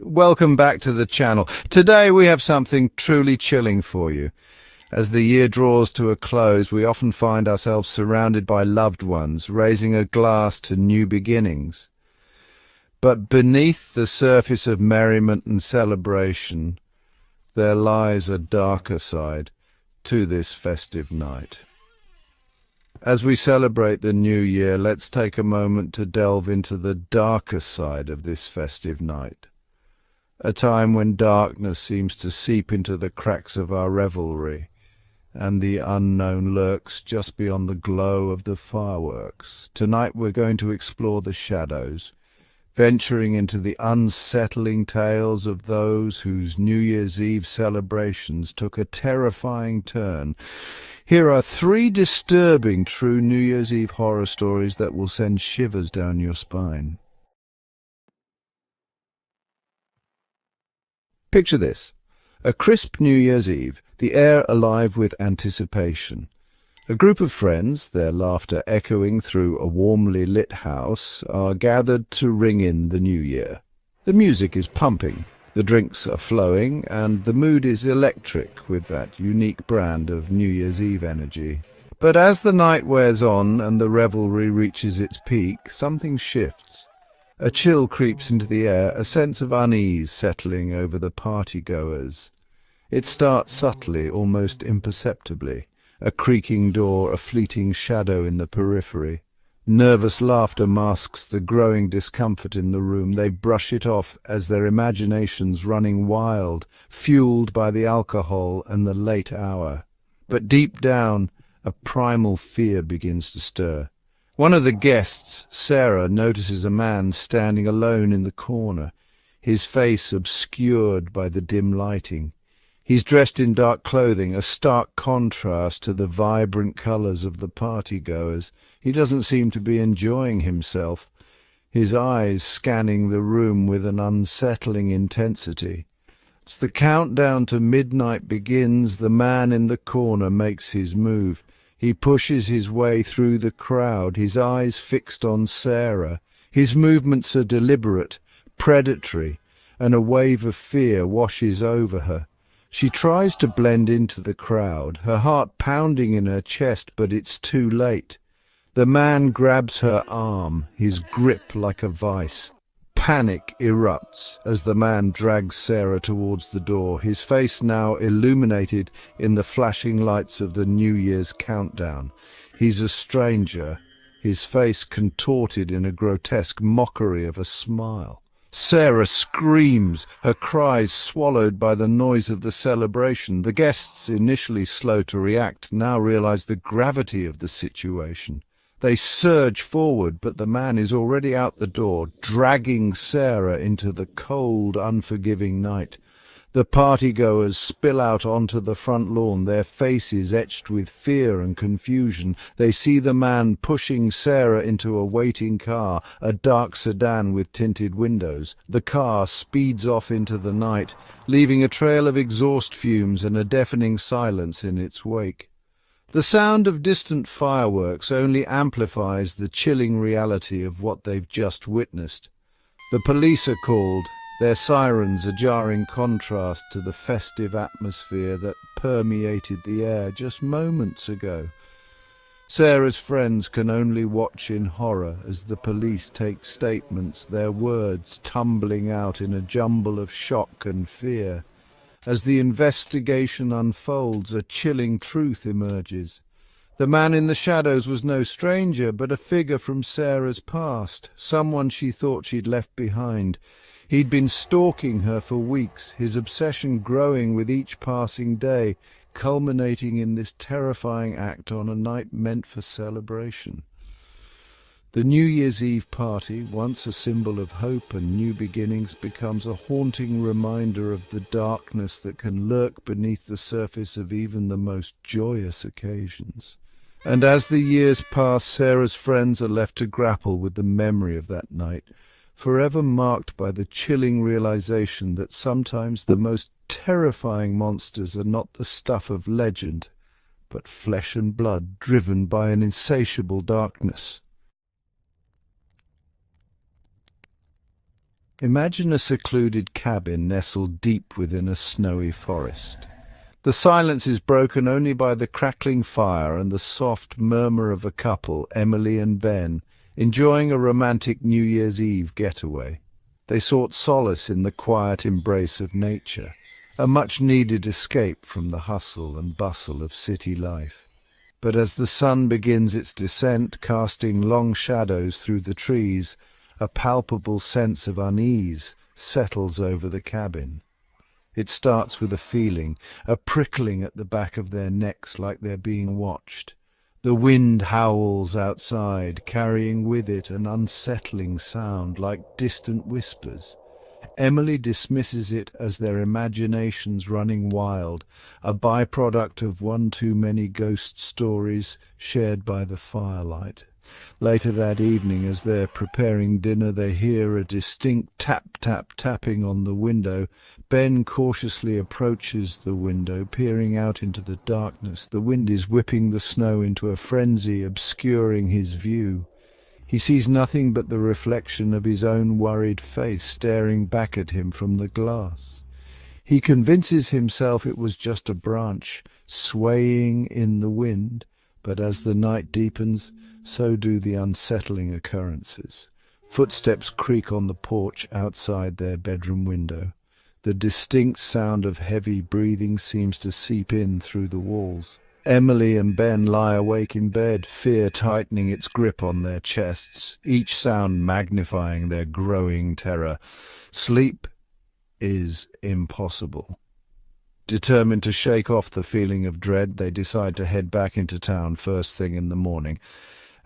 Welcome back to the channel. Today we have something truly chilling for you. As the year draws to a close, we often find ourselves surrounded by loved ones, raising a glass to new beginnings. But beneath the surface of merriment and celebration, there lies a darker side to this festive night. As we celebrate the new year, let's take a moment to delve into the darker side of this festive night. A time when darkness seems to seep into the cracks of our revelry, and the unknown lurks just beyond the glow of the fireworks. Tonight we're going to explore the shadows, venturing into the unsettling tales of those whose New Year's Eve celebrations took a terrifying turn. Here are 3 disturbing true New Year's Eve horror stories that will send shivers down your spine. Picture this: a crisp New Year's Eve, the air alive with anticipation. A group of friends, their laughter echoing through a warmly lit house, are gathered to ring in the new year. The music is pumping, the drinks are flowing, and the mood is electric with that unique brand of New Year's Eve energy. But as the night wears on and the revelry reaches its peak, something shifts. A chill creeps into the air, a sense of unease settling over the partygoers. It starts subtly, almost imperceptibly. A creaking door, a fleeting shadow in the periphery. Nervous laughter masks the growing discomfort in the room. They brush it off as their imaginations running wild, fueled by the alcohol and the late hour. But deep down, a primal fear begins to stir. One of the guests, Sarah, notices a man standing alone in the corner, his face obscured by the dim lighting. He's dressed in dark clothing, a stark contrast to the vibrant colors of the partygoers. He doesn't seem to be enjoying himself, his eyes scanning the room with an unsettling intensity. As the countdown to midnight begins, the man in the corner makes his move. He pushes his way through the crowd, his eyes fixed on Sarah. His movements are deliberate, predatory, and a wave of fear washes over her. She tries to blend into the crowd, her heart pounding in her chest, but it's too late. The man grabs her arm, his grip like a vice. Panic erupts as the man drags Sarah towards the door, his face now illuminated in the flashing lights of the New Year's countdown. He's a stranger, his face contorted in a grotesque mockery of a smile. Sarah screams, her cries swallowed by the noise of the celebration. The guests, initially slow to react, now realize the gravity of the situation. They surge forward, but the man is already out the door, dragging Sarah into the cold, unforgiving night. The partygoers spill out onto the front lawn, their faces etched with fear and confusion. They see the man pushing Sarah into a waiting car, a dark sedan with tinted windows. The car speeds off into the night, leaving a trail of exhaust fumes and a deafening silence in its wake. The sound of distant fireworks only amplifies the chilling reality of what they've just witnessed. The police are called, their sirens a jarring contrast to the festive atmosphere that permeated the air just moments ago. Sarah's friends can only watch in horror as the police take statements, their words tumbling out in a jumble of shock and fear. As the investigation unfolds, a chilling truth emerges. The man in the shadows was no stranger, but a figure from Sarah's past, someone she thought she'd left behind. He'd been stalking her for weeks, his obsession growing with each passing day, culminating in this terrifying act on a night meant for celebration. The New Year's Eve party, once a symbol of hope and new beginnings, becomes a haunting reminder of the darkness that can lurk beneath the surface of even the most joyous occasions. And as the years pass, Sarah's friends are left to grapple with the memory of that night, forever marked by the chilling realization that sometimes the most terrifying monsters are not the stuff of legend, but flesh and blood driven by an insatiable darkness. Imagine a secluded cabin nestled deep within a snowy forest. The silence is broken only by the crackling fire and the soft murmur of a couple, Emily and Ben, enjoying a romantic New Year's Eve getaway. They sought solace in the quiet embrace of nature, a much-needed escape from the hustle and bustle of city life. But as the sun begins its descent, casting long shadows through the trees, a palpable sense of unease settles over the cabin. It starts with a feeling, a prickling at the back of their necks like they're being watched. The wind howls outside, carrying with it an unsettling sound like distant whispers. Emily dismisses it as their imaginations running wild, a byproduct of one too many ghost stories shared by the firelight. Later that evening, as they're preparing dinner, they hear a distinct tap-tap-tapping on the window. Ben cautiously approaches the window, peering out into the darkness. The wind is whipping the snow into a frenzy, obscuring his view. He sees nothing but the reflection of his own worried face staring back at him from the glass. He convinces himself it was just a branch swaying in the wind, but as the night deepens, so do the unsettling occurrences. Footsteps creak on the porch outside their bedroom window. The distinct sound of heavy breathing seems to seep in through the walls. Emily and Ben lie awake in bed, fear tightening its grip on their chests, each sound magnifying their growing terror. Sleep is impossible. Determined to shake off the feeling of dread, they decide to head back into town first thing in the morning.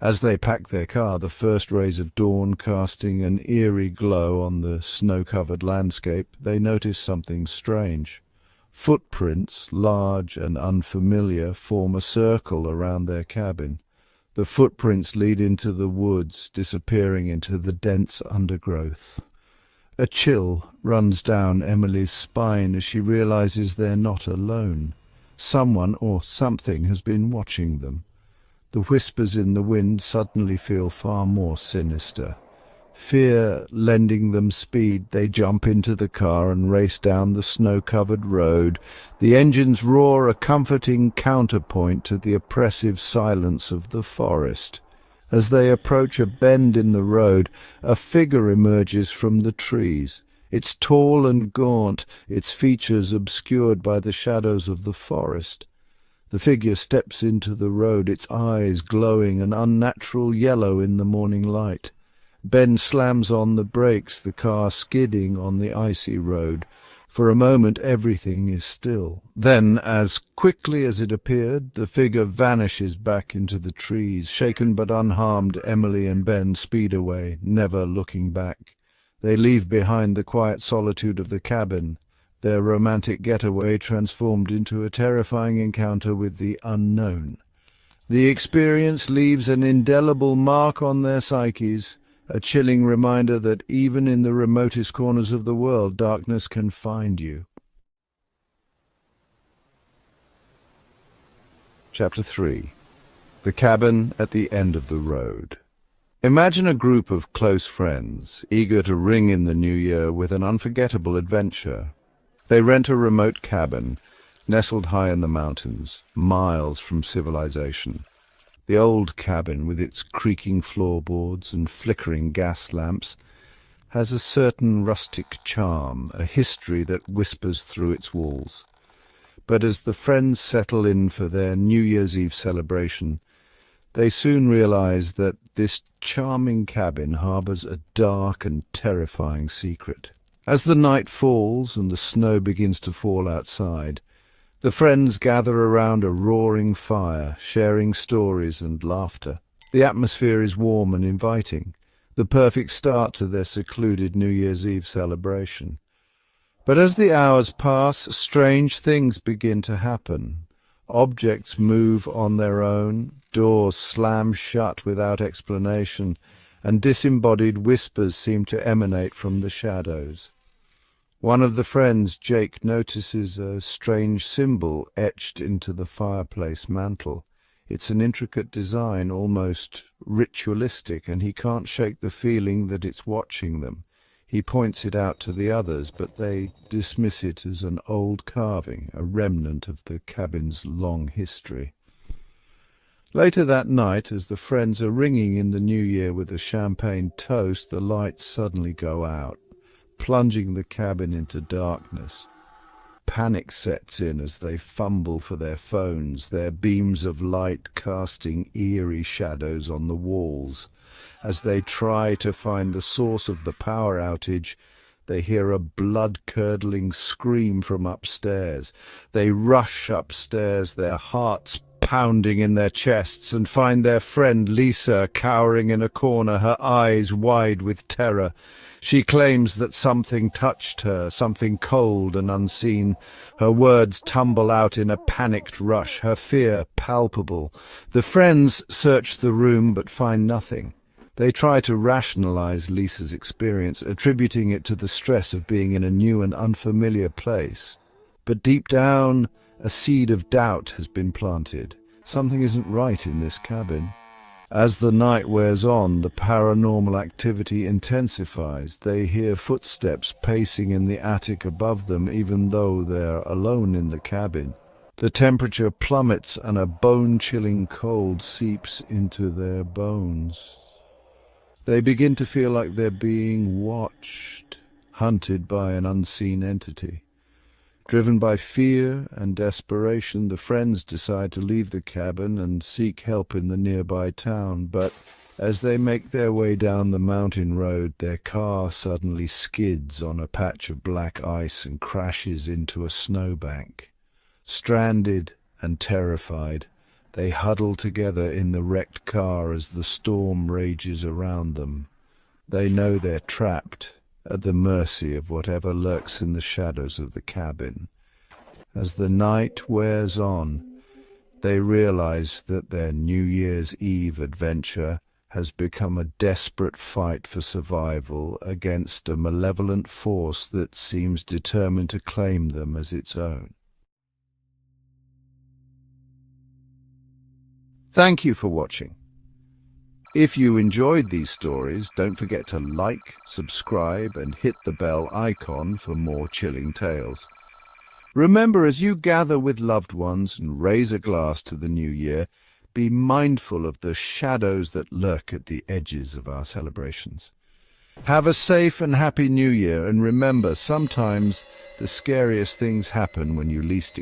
As they pack their car, the first rays of dawn casting an eerie glow on the snow-covered landscape, they notice something strange. Footprints, large and unfamiliar, form a circle around their cabin. The footprints lead into the woods, disappearing into the dense undergrowth. A chill runs down Emily's spine as she realizes they're not alone. Someone or something has been watching them. The whispers in the wind suddenly feel far more sinister. Fear lending them speed, they jump into the car and race down the snow-covered road. The engines roar, a comforting counterpoint to the oppressive silence of the forest. As they approach a bend in the road, a figure emerges from the trees. It's tall and gaunt, its features obscured by the shadows of the forest. The figure steps into the road, its eyes glowing an unnatural yellow in the morning light. Ben slams on the brakes, the car skidding on the icy road. For a moment everything is still. Then, as quickly as it appeared, the figure vanishes back into the trees. Shaken but unharmed, Emily and Ben speed away, never looking back. They leave behind the quiet solitude of the cabin, their romantic getaway transformed into a terrifying encounter with the unknown. The experience leaves an indelible mark on their psyches, a chilling reminder that even in the remotest corners of the world, darkness can find you. Chapter 3. The Cabin at the End of the Road. Imagine a group of close friends, eager to ring in the new year with an unforgettable adventure. They rent a remote cabin, nestled high in the mountains, miles from civilization. The old cabin, with its creaking floorboards and flickering gas lamps, has a certain rustic charm, a history that whispers through its walls. But as the friends settle in for their New Year's Eve celebration, they soon realize that this charming cabin harbors a dark and terrifying secret. As the night falls and the snow begins to fall outside, the friends gather around a roaring fire, sharing stories and laughter. The atmosphere is warm and inviting, the perfect start to their secluded New Year's Eve celebration. But as the hours pass, strange things begin to happen. Objects move on their own, doors slam shut without explanation, and disembodied whispers seem to emanate from the shadows. One of the friends, Jake, notices a strange symbol etched into the fireplace mantel. It's an intricate design, almost ritualistic, and he can't shake the feeling that it's watching them. He points it out to the others, but they dismiss it as an old carving, a remnant of the cabin's long history. Later that night, as the friends are ringing in the new year with a champagne toast, the lights suddenly go out, plunging the cabin into darkness. Panic sets in as they fumble for their phones, their beams of light casting eerie shadows on the walls. As they try to find the source of the power outage, they hear a blood-curdling scream from upstairs. They rush upstairs, their hearts pounding in their chests, and find their friend Lisa cowering in a corner, her eyes wide with terror. She claims that something touched her, something cold and unseen. Her words tumble out in a panicked rush, her fear palpable. The friends search the room but find nothing. They try to rationalize Lisa's experience, attributing it to the stress of being in a new and unfamiliar place. But deep down, a seed of doubt has been planted. Something isn't right in this cabin. As the night wears on, the paranormal activity intensifies. They hear footsteps pacing in the attic above them, even though they're alone in the cabin. The temperature plummets and a bone-chilling cold seeps into their bones. They begin to feel like they're being watched, hunted by an unseen entity. Driven by fear and desperation, the friends decide to leave the cabin and seek help in the nearby town. But as they make their way down the mountain road, their car suddenly skids on a patch of black ice and crashes into a snowbank. Stranded and terrified, they huddle together in the wrecked car as the storm rages around them. They know they're trapped, at the mercy of whatever lurks in the shadows of the cabin. As the night wears on, they realize that their New Year's Eve adventure has become a desperate fight for survival against a malevolent force that seems determined to claim them as its own. Thank you for watching. If you enjoyed these stories, don't forget to like, subscribe, and hit the bell icon for more chilling tales. Remember, as you gather with loved ones and raise a glass to the new year, be mindful of the shadows that lurk at the edges of our celebrations. Have a safe and happy new year, and remember, sometimes the scariest things happen when you least